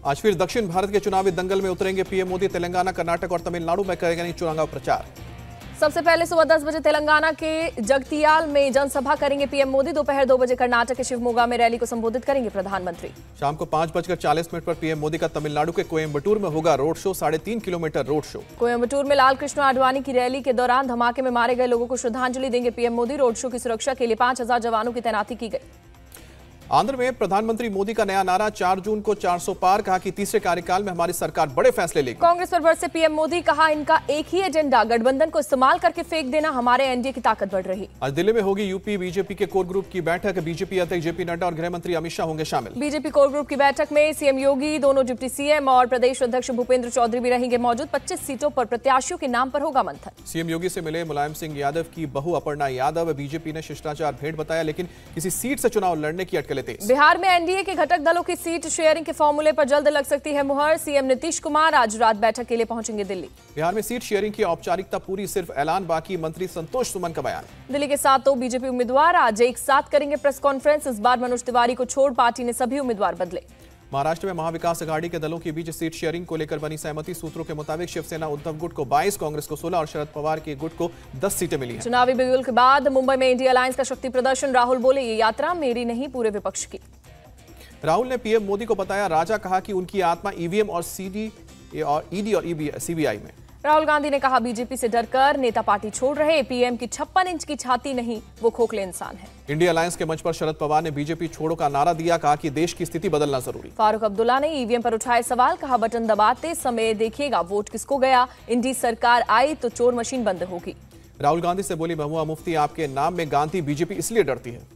आज फिर दक्षिण भारत के चुनावी दंगल में उतरेंगे पीएम मोदी। तेलंगाना, कर्नाटक और तमिलनाडु में करेंगे चुनाव प्रचार। सबसे पहले सुबह 10 बजे तेलंगाना के जगतियाल में जनसभा करेंगे पीएम मोदी। दोपहर 2 बजे कर्नाटक के शिवमोगा में रैली को संबोधित करेंगे प्रधानमंत्री। शाम को 5:40 पर पीएम मोदी का तमिलनाडु के कोयम्बटूर में होगा road show. 3.5 kilometre road show. Coimbatore में लाल कृष्ण आडवाणी की रैली के दौरान धमाके में मारे गए लोगों को श्रद्धांजलि देंगे पीएम मोदी। रोड शो की सुरक्षा के लिए 5000 जवानों की तैनाती की गई। आंध्र में प्रधानमंत्री मोदी का नया नारा, 4 जून को 400 पार। कहा कि तीसरे कार्यकाल में हमारी सरकार बड़े फैसले लेगी। कांग्रेस पर बरसे पीएम मोदी। कहा इनका एक ही एजेंडा, गठबंधन को इस्तेमाल करके फेंक देना। हमारे एनडीए की ताकत बढ़ रही। आज दिल्ली में होगी यूपी बीजेपी के कोर ग्रुप की बैठक। बीजेपी अध्यक्ष जेपी नड्डा और गृह मंत्री अमित शाह होंगे शामिल। बीजेपी कोर ग्रुप की बैठक में सीएम योगी, दोनों डिप्टी सीएम और प्रदेश अध्यक्ष भूपेंद्र चौधरी भी रहेंगे मौजूद। 25 सीटों पर प्रत्याशियों के नाम पर होगा मंथन। सीएम योगी से मिले मुलायम सिंह यादव की बहू अपर्णा यादव। बीजेपी ने शिष्टाचार भेंट बताया, लेकिन किसी सीट से चुनाव लड़ने की अटकलें तेज। बिहार में एनडीए के घटक दलों की सीट शेयरिंग के फॉर्मूले पर जल्द लग सकती है मुहर। सीएम नीतीश कुमार आज रात बैठक के लिए पहुंचेंगे दिल्ली। बिहार में सीट शेयरिंग की औपचारिकता पूरी, सिर्फ ऐलान बाकी। मंत्री संतोष सुमन का बयान। दिल्ली के 7 बीजेपी उम्मीदवार आज एक साथ करेंगे प्रेस कॉन्फ्रेंस। इस बार मनोज तिवारी को छोड़ पार्टी ने सभी उम्मीदवार बदले। महाराष्ट्र में महाविकास अघाड़ी के दलों के बीच सीट शेयरिंग को लेकर बनी सहमति। सूत्रों के मुताबिक शिवसेना उद्धव गुट को 22, कांग्रेस को 16 और शरद पवार के गुट को 10 सीटें मिली हैं। चुनावी बिगुल के बाद मुंबई में इंडिया अलायंस का शक्ति प्रदर्शन। राहुल बोले, ये यात्रा मेरी नहीं, पूरे विपक्ष की। राहुल ने पीएम मोदी को बताया राजा। कहा कि उनकी आत्मा ईवीएम और ईडी और सीबीआई में। राहुल गांधी ने कहा, बीजेपी से डरकर नेता पार्टी छोड़ रहे। पीएम की 56 इंच की छाती नहीं, वो खोखले इंसान है। इंडिया अलायंस के मंच पर शरद पवार ने बीजेपी छोड़ो का नारा दिया। कहा कि देश की स्थिति बदलना जरूरी। फारूक अब्दुल्ला ने ईवीएम पर उठाए सवाल। कहा, बटन दबाते समय देखिएगा वोट किसको गया। इंडी सरकार आई तो चोर मशीन बंद होगी। राहुल गांधी से बोली महबूबा मुफ्ती, आपके नाम में गांधी, बीजेपी इसलिए डरती है।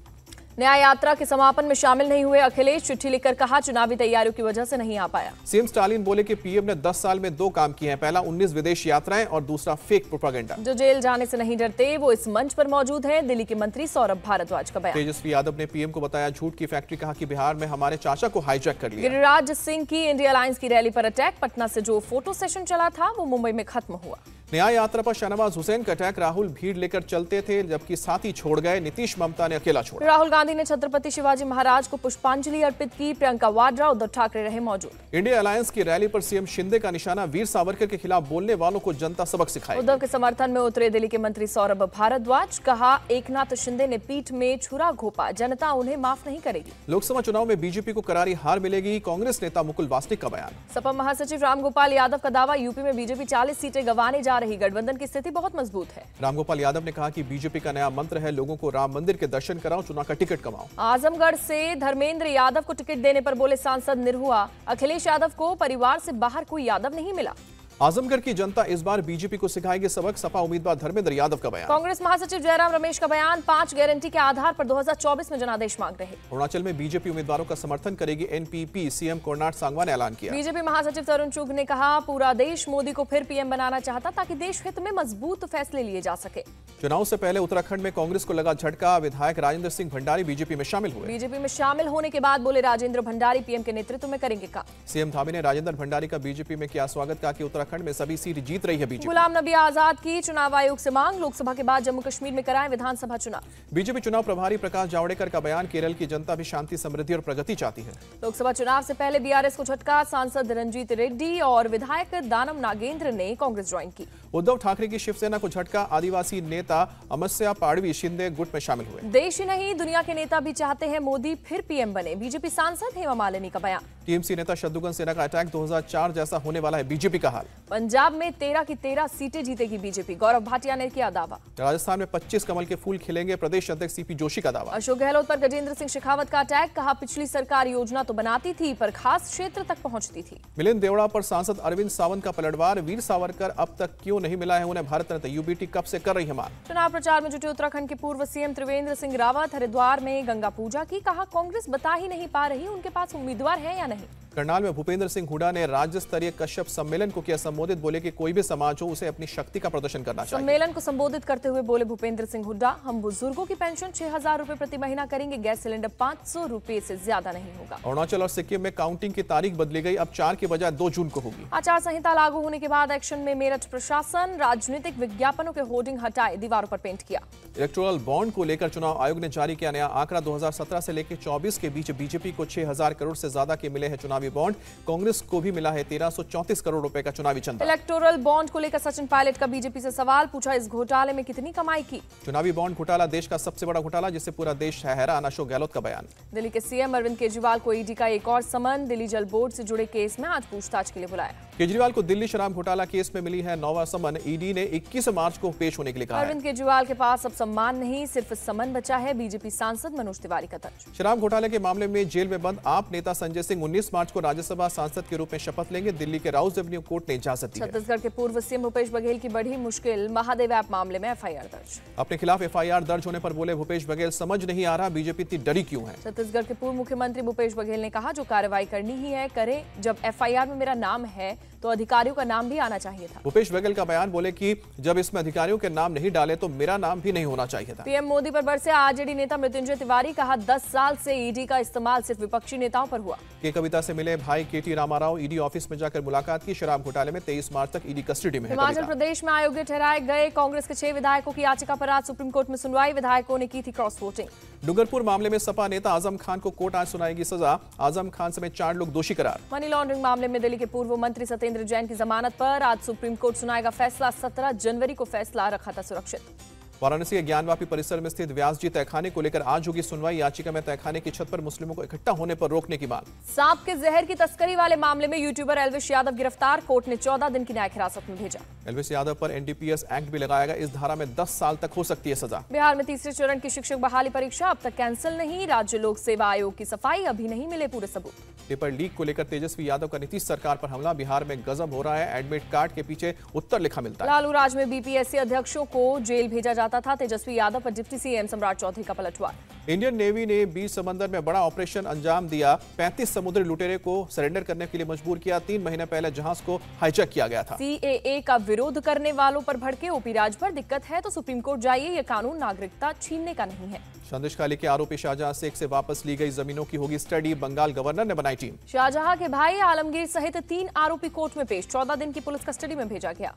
न्याय यात्रा के समापन में शामिल नहीं हुए अखिलेश। चिट्ठी लिखकर कहा, चुनावी तैयारियों की वजह से नहीं आ पाया। सीएम स्टालिन बोले कि पीएम ने 10 साल में 2 काम किए हैं। पहला 19 विदेश यात्राएं और दूसरा फेक प्रोपेगेंडा। जो जेल जाने से नहीं डरते वो इस मंच पर मौजूद हैं। दिल्ली के मंत्री सौरभ भारद्वाज का बयान। तेजस्वी यादव ने पीएम को बताया झूठ की फैक्ट्री। कहा कि बिहार में हमारे चाचा को हाईजैक कर लिया। गिरिराज सिंह की इंडिया अलायंस की रैली पर अटैक। पटना से जो फोटो सेशन चला था वो मुंबई में खत्म हुआ। न्याय यात्रा पर शाहनवाज हुसैन का अटैक। राहुल भीड़ लेकर चलते थे, जबकि साथी छोड़ गए। नीतीश ममता ने अकेला छोड़ा। राहुल गांधी ने छत्रपति शिवाजी महाराज को पुष्पांजलि अर्पित की। प्रियंका वाड्रा, उद्धव ठाकरे रहे मौजूद। इंडिया अलायंस की रैली पर सीएम शिंदे का निशाना। वीर सावरकर के खिलाफ बोलने वालों को जनता सबक सिखाएगी। उद्धव के समर्थन में उतरे दिल्ली के मंत्री सौरभ भारद्वाज। कहा, एकनाथ शिंदे ने पीठ में छुरा घोंपा, जनता उन्हें माफ नहीं करेगी। लोकसभा चुनाव में बीजेपी को करारी हार मिलेगी। कांग्रेस नेता मुकुल वासनिक का बयान। सपा महासचिव रामगोपाल यादव का दावा, यूपी में बीजेपी 40 सीटें गंवाने जा रही। गठबंधन की स्थिति बहुत मजबूत है। रामगोपाल यादव ने कहा कि बीजेपी का नया मंत्र है, लोगों को राम मंदिर के दर्शन कराओ, चुनाव का टिकट कमाओ। आजमगढ़ से धर्मेंद्र यादव को टिकट देने पर बोले सांसद निरहुआ, अखिलेश यादव को परिवार से बाहर कोई यादव नहीं मिला। आजमगढ़ की जनता इस बार बीजेपी को सिखाएगी सबक। सपा उम्मीदवार धर्मेंद्र यादव का बयान। कांग्रेस महासचिव जयराम रमेश का बयान, 5 गारंटी के आधार पर 2024 में जनादेश मांग रहे। अरुणाचल में बीजेपी उम्मीदवारों का समर्थन करेगी एनपीपी। सीएम कोर्नाड सांगवा ने ऐलान किया। बीजेपी महासचिव तरुण चुग ने कहा, पूरा देश मोदी को फिर पीएम बनाना चाहता ताकि देश हित में मजबूत फैसले लिए जा सके। चुनाव से पहले उत्तराखंड में कांग्रेस को लगा झटका। विधायक राजेंद्र सिंह भंडारी बीजेपी में शामिल हुए। बीजेपी में शामिल होने के बाद बोले राजेंद्र भंडारी पीएम के नेतृत्व में करेंगे काम। सीएम धामी ने राजेंद्र भंडारी का बीजेपी में किया स्वागत। कहा कि उत्तराखंड में सभी सीट जीत रही है बीजेपी। गुलाम नबी आजाद की चुनाव आयोग से मांग, लोकसभा के बाद जम्मू कश्मीर में कराएं विधानसभा चुनाव। बीजेपी चुनाव प्रभारी प्रकाश जावड़ेकर का बयान। केरल की जनता भी शांति, समृद्धि और प्रगति चाहती है। लोकसभा चुनाव से पहले बीआरएस को झटका। सांसद रंजीत रेड्डी और विधायक दानम नागेंद्र ने कांग्रेस ज्वाइन की। उद्धव ठाकरे की शिवसेना को झटका। आदिवासी नेता अमस्या पाड़वी शिंदे गुट में शामिल हुए। देश ही नहीं, दुनिया के नेता भी चाहते हैं मोदी फिर पीएम बने। बीजेपी सांसद हेमा मालिनी का बयान। टीएमसी नेता शत्रुघ्न सिन्हा का अटैक। 2004 जैसा होने वाला है बीजेपी का हाल। पंजाब में 13 की 13 सीटें जीतेगी बीजेपी। गौरव भाटिया ने किया दावा। राजस्थान में 25 कमल के फूल खिलेंगे। प्रदेश अध्यक्ष सीपी जोशी का दावा। अशोक गहलोत पर गजेंद्र सिंह शेखावत का अटैक। कहा, पिछली सरकार योजना तो बनाती थी पर खास क्षेत्र तक पहुंचती थी। मिलिंद देवड़ा पर सांसद अरविंद सावंत का पलटवार। वीर सावरकर अब तक क्यों नहीं मिला है उन्हें भारत रत्न। यूबीटी कब से कर रही है मांग। चुनाव प्रचार में जुटे उत्तराखंड के पूर्व सीएम त्रिवेंद्र सिंह रावत। हरिद्वार में गंगा पूजा की। कहा, कांग्रेस बता ही नहीं पा रही उनके पास उम्मीदवार है या नहीं। करनाल में भूपेंद्र सिंह हुड्डा ने राज्य स्तरीय कश्यप सम्मेलन को किया संबोधित। बोले कि कोई भी समाज हो उसे अपनी शक्ति का प्रदर्शन करना चाहिए। सम्मेलन को संबोधित करते हुए बोले भूपेंद्र सिंह हुड्डा, हम बुजुर्गों की पेंशन 6000 रुपए प्रति महीना करेंगे। गैस सिलेंडर 500 रुपए से ज्यादा नहीं होगा। अरुणाचल और सिक्किम में काउंटिंग की तारीख बदली गई। अब 4 की बजाय 2 जून को होगी। आचार संहिता लागू होने के बाद एक्शन में मेरठ प्रशासन। राजनीतिक विज्ञापनों के होर्डिंग हटाए, दीवारों पर पेंट किया। इलेक्टोरल बॉन्ड को लेकर चुनाव आयोग ने जारी किया नया आंकड़ा। 2017 से लेकर 24 के बीच बीजेपी को 6000 करोड़ से ज्यादा के मिले हैं चुनावी बॉन्ड। कांग्रेस को भी मिला है 1334 करोड़ रुपए का चुनावी चंदा। इलेक्टोरल बॉन्ड को लेकर सचिन पायलट का बीजेपी से सवाल पूछा, इस घोटाले में कितनी कमाई की? चुनावी बॉन्ड घोटाला देश का सबसे बड़ा घोटाला, जिससे पूरा देश है हैरान। अशोक गहलोत का बयान। दिल्ली के सीएम अरविंद केजरीवाल को ईडी का एक और समन। दिल्ली जल बोर्ड से जुड़े केस में आज पूछताछ के लिए बुलाया। केजरीवाल को दिल्ली शराब घोटाला केस में मिली है 9वां समन। ईडी ने 21 मार्च को पेश होने के लिए कहा है। अरविंद केजरीवाल के पास अब सम्मान नहीं, सिर्फ समन बचा है। बीजेपी सांसद मनोज तिवारी का दर्ज। शराब घोटाले के मामले में जेल में बंद आप नेता संजय सिंह 19 मार्च को राज्यसभा सांसद के रूप में शपथ लेंगे। दिल्ली के राउज एवेन्यू कोर्ट ने इजाजत दी है। छत्तीसगढ़ के पूर्व सीएम भूपेश बघेल की बढ़ी मुश्किल। महादेव ऐप मामले में एफआईआर दर्ज। अपने खिलाफ एफआईआर दर्ज होने पर बोले भूपेश बघेल, समझ नहीं आ रहा बीजेपी इतनी डरी क्यों है। छत्तीसगढ़ के पूर्व मुख्यमंत्री भूपेश बघेल ने कहा, जो कार्रवाई करनी ही है करें। जब एफआईआर में मेरा नाम है तो अधिकारियों का नाम भी आना चाहिए था। भूपेश बघेल का बयान, बोले कि जब इसमें अधिकारियों के नाम नहीं डाले तो मेरा नाम भी नहीं होना चाहिए था। पीएम मोदी पर बरसे आरजेडी नेता मृत्युंजय तिवारी। कहा, 10 साल से ईडी का इस्तेमाल सिर्फ विपक्षी नेताओं पर हुआ। के कविता से मिले भाई केटी रामाराव। ईडी ऑफिस में जाकर मुलाकात की। शराब घोटाले में 23 मार्च तक ईडी कस्टडी में है। हिमाचल प्रदेश में अयोग्य ठहराए गए कांग्रेस के 6 विधायकों की याचिका पर आज सुप्रीम कोर्ट में सुनवाई। विधायकों ने की थी क्रॉस वोटिंग। डूंगरपुर मामले में सपा नेता आजम खान को कोर्ट आज सुनाएगी सजा। आजम खान समेत 4 लोग दोषी करार। मनी लॉन्ड्रिंग मामले में दिल्ली के पूर्व मंत्री सत्येंद्र जैन की जमानत पर आज सुप्रीम कोर्ट सुनाएगा फैसला। 17 जनवरी को फैसला रखा था सुरक्षित। वाराणसी के ज्ञानवापी परिसर में स्थित व्यास जी तहखाने को लेकर आज होगी सुनवाई। याचिका में तहखाने की छत पर मुस्लिमों को इकट्ठा होने पर रोकने की मांग। सांप के जहर की तस्करी वाले मामले में यूट्यूबर एल्विश यादव गिरफ्तार। कोर्ट ने 14 दिन की न्यायिक हिरासत में भेजा। एल्विश यादव पर एनडीपीएस एक्ट भी लगाया गया। इस धारा में 10 साल तक हो सकती है सजा। बिहार में तीसरे चरण की शिक्षक बहाली परीक्षा अब तक कैंसिल नहीं। राज्य लोक सेवा आयोग की सफाई, अभी नहीं मिले पूरे सबूत। पेपर लीक को लेकर तेजस्वी यादव का नीतीश सरकार पर हमला। बिहार में गजब हो रहा है, एडमिट कार्ड के पीछे उत्तर लिखा मिलता है। लालू राज में बीपीएससी अध्यक्षों को जेल भेजा जाता था। तेजस्वी यादव पर डिप्टी सीएम सम्राट चौधरी का पलटवार। इंडियन नेवी ने बीच समंदर में बड़ा ऑपरेशन अंजाम दिया। 35 समुद्री लुटेरे को सरेंडर करने के लिए मजबूर किया। 3 महीने पहले जहाज को हाईजैक किया गया था। सीएए का विरोध करने वालों पर भड़के ओपी राजभर। दिक्कत है तो सुप्रीम कोर्ट जाइए, यह कानून नागरिकता छीनने का नहीं है। संदेशखाली के आरोपी शाहजहां शेख से वापस ली गई जमीनों की होगी स्टडी। बंगाल गवर्नर ने बनाई टीम। शाहजहां के भाई आलमगीर सहित 3 आरोपी कोर्ट में पेश। 14 दिन की पुलिस कस्टडी में भेजा गया।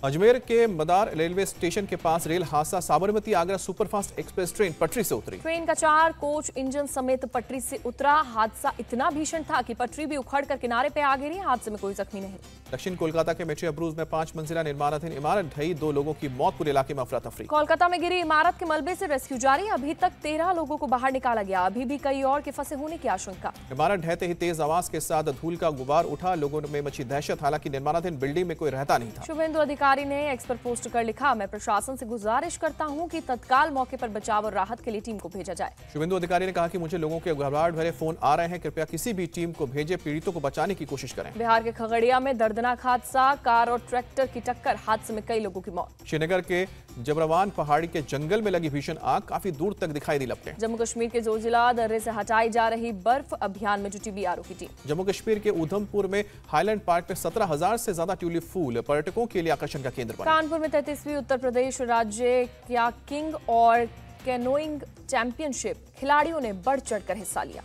अजमेर के मदार रेलवे स्टेशन के पास रेल हादसा। Sabarmati Agra superfast express train पटरी से उतरी। ट्रेन का 4 कोच इंजन समेत पटरी से उतरा। हादसा इतना भीषण था कि पटरी भी उखड़कर किनारे पे आ गिरी। हादसे में कोई जख्मी नहीं। दक्षिण कोलकाता के मेट्रो अब्रूज में 5 मंजिला निर्माणाधीन इमारत ढही। 2 लोगों की मौत। पूरे इलाके में अफरा तफरी। कोलकाता में गिरी इमारत के मलबे से रेस्क्यू जारी। अभी तक 13 लोगों को बाहर निकाला गया। अभी भी कई और के फंसे होने की आशंका। इमारत ढहते ही तेज आवाज के साथ धूल का गुबार उठा। लोगों में मची दहशत। हालांकि निर्माणाधीन बिल्डिंग में कोई रहता नहीं था। शुभेंदु अधिकारी ने एक्स पर पोस्ट कर लिखा, मैं प्रशासन से गुजारिश करता हूं कि तत्काल मौके पर बचाव और राहत के लिए टीम को भेजा जाए। शुभेंदु अधिकारी ने कहा कि मुझे लोगों के घबराहट भरे फोन आ रहे हैं, कृपया किसी भी टीम को भेजे, पीड़ितों को बचाने की कोशिश करें। बिहार के खगड़िया में दर्दनाक हादसा। कार और ट्रैक्टर की टक्कर। हादसे में कई लोगों की मौत। श्रीनगर के जबरवान पहाड़ी के जंगल में लगी भीषण आग। काफी दूर तक दिखाई दी लपटें। जम्मू कश्मीर के जोजिला दर्रे से हटाई जा रही बर्फ। अभियान में जुटी बीआरओ की टीम। जम्मू कश्मीर के उधमपुर में हाईलैंड पार्क में 17,000 से ज्यादा ट्यूलिप फूल पर्यटकों के लिए आकर्षण का केंद्र बने। कानपुर में 33वीं उत्तर प्रदेश राज्य कयाकिंग और कैनोइंग चैंपियनशिप। खिलाड़ियों ने बढ़ चढ़कर हिस्सा लिया।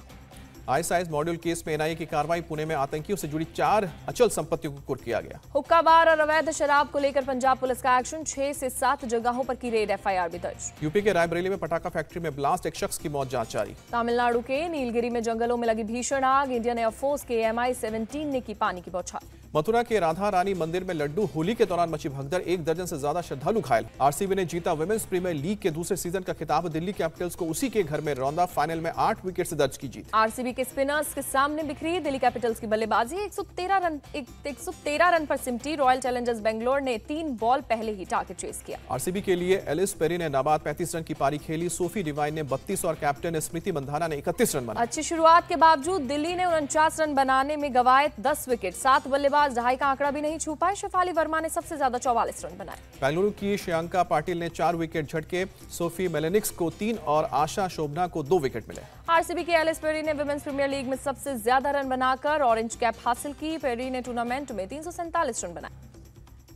आईएसआईएस मॉड्यूल केस में एनआईए की कार्रवाई। पुणे में आतंकियों से जुड़ी 4 अचल संपत्तियों को कुर्क किया गया। हुक्का बार और अवैध शराब को लेकर पंजाब पुलिस का एक्शन। 6 से 7 जगहों पर की रेड। एफआईआर भी दर्ज। यूपी के रायबरेली में पटाखा फैक्ट्री में ब्लास्ट। एक शख्स की मौत, जांच जारी। तमिलनाडु के नीलगिरी में जंगलों में लगी भीषण आग। इंडियन एयरफोर्स के MI-17 ने की पानी की बौछार। मथुरा के राधा रानी मंदिर में लड्डू होली के दौरान मची भगदड़। 1 दर्जन से ज्यादा श्रद्धालु घायल। आरसीबी ने जीता वुमेन्स प्रीमियर लीग के दूसरे सीजन का खिताब। दिल्ली कैपिटल्स को उसी के घर में रौंदा। फाइनल में 8 विकेट से दर्ज की जीत। आरसीबी के स्पिनर्स के सामने बिखरी दिल्ली कैपिटल्स की बल्लेबाजी। 113 रन पर सिमटी। रॉयल चैलेंजर्स बेंगलोर ने 3 बॉल पहले ही टारगेट चेस किया। आरसीबी के लिए एलिस पेरी ने नाबाद 35 रन की पारी खेली। सोफी डिवाइन ने 32 और कैप्टन स्मृति मंधाना ने 31 रन बनाए। अच्छी शुरुआत के बावजूद दिल्ली ने 49 रन बनाने में गंवाए 10 विकेट। 7 बल्लेबाज दहाई का आंकड़ा नहीं छू पाए। शेफाली वर्मा ने सबसे ज्यादा 44 रन बनाए। बेंगलुरु की श्रेयांका पाटिल ने 4 विकेट झटके। सोफी मेलेनिक्स को 3 और आशा शोभना को 2 विकेट मिले। आरसीबी के एलिस पेरी ने विमेंस प्रीमियर लीग में सबसे ज्यादा रन बनाकर ऑरेंज कैप हासिल की। पेरी ने टूर्नामेंट में 347 रन बनाए।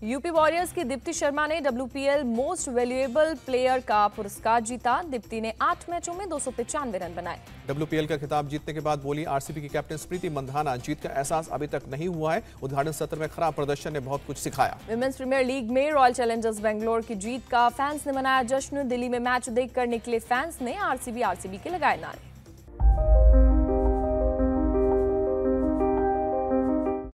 यूपी वॉरियर्स की दीप्ति शर्मा ने WPL मोस्ट वैल्यूएबल प्लेयर का पुरस्कार जीता। दीप्ति ने 8 मैचों में 295 रन बनाए। WPL का खिताब जीतने के बाद बोली आरसीबी की कैप्टन स्मृति मंधाना, जीत का एहसास अभी तक नहीं हुआ है। उद्घाटन सत्र में खराब प्रदर्शन ने बहुत कुछ सिखाया। विमेंस प्रीमियर लीग में रॉयल चैलेंजर्स बेंगलोर की जीत का फैंस ने मनाया जश्न। दिल्ली में मैच देखकर निकले फैंस ने आरसीबी के लगाए नारे।